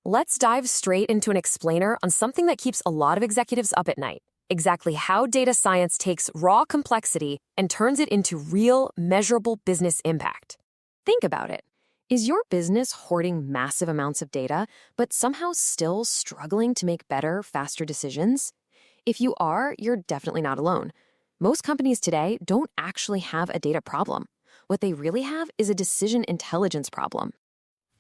Let's dive straight into an explainer on something that keeps a lot of executives up at night. Exactly how data science takes raw complexity and turns it into real, measurable business impact. Think about it. Is your business hoarding massive amounts of data, but somehow still struggling to make better, faster decisions? If you are, you're definitely not alone. Most companies today don't actually have a data problem. What they really have is a decision intelligence problem.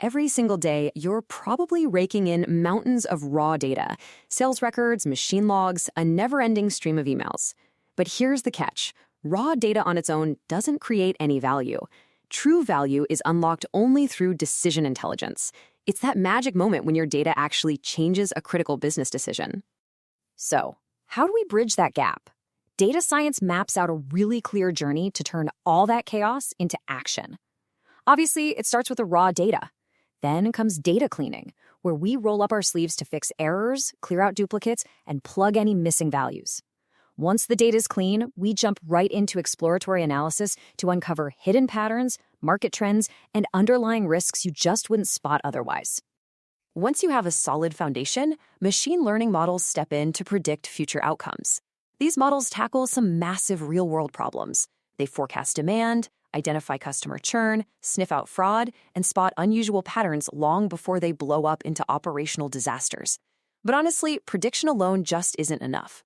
Every single day, you're probably raking in mountains of raw data, sales records, machine logs, a never-ending stream of emails. But here's the catch. Raw data on its own doesn't create any value. True value is unlocked only through decision intelligence. It's that magic moment when your data actually changes a critical business decision. So, how do we bridge that gap? Data science maps out a really clear journey to turn all that chaos into action. Obviously, it starts with the raw data. Then comes data cleaning, where we roll up our sleeves to fix errors, clear out duplicates, and plug any missing values. Once the data is clean, we jump right into exploratory analysis to uncover hidden patterns, market trends, and underlying risks you just wouldn't spot otherwise. Once you have a solid foundation, machine learning models step in to predict future outcomes. These models tackle some massive real-world problems. They forecast demand, identify customer churn, sniff out fraud, and spot unusual patterns long before they blow up into operational disasters. But honestly, prediction alone just isn't enough.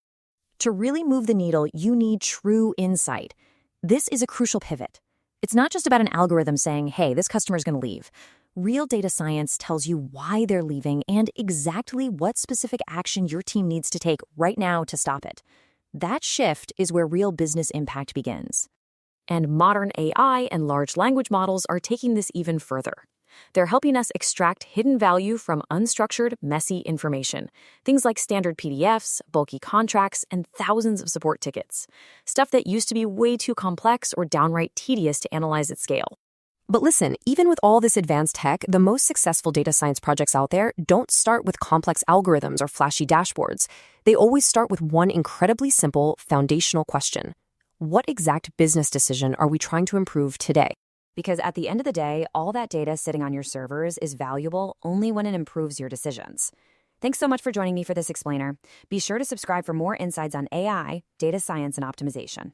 To really move the needle, you need true insight. This is a crucial pivot. It's not just about an algorithm saying, hey, this customer is going to leave. Real data science tells you why they're leaving and exactly what specific action your team needs to take right now to stop it. That shift is where real business impact begins. And modern AI and large language models are taking this even further. They're helping us extract hidden value from unstructured, messy information. Things like standard PDFs, bulky contracts, and thousands of support tickets. Stuff that used to be way too complex or downright tedious to analyze at scale. But listen, even with all this advanced tech, the most successful data science projects out there don't start with complex algorithms or flashy dashboards. They always start with one incredibly simple, foundational question. What exact business decision are we trying to improve today? Because at the end of the day, all that data sitting on your servers is valuable only when it improves your decisions. Thanks so much for joining me for this explainer. Be sure to subscribe for more insights on AI, data science, and optimization.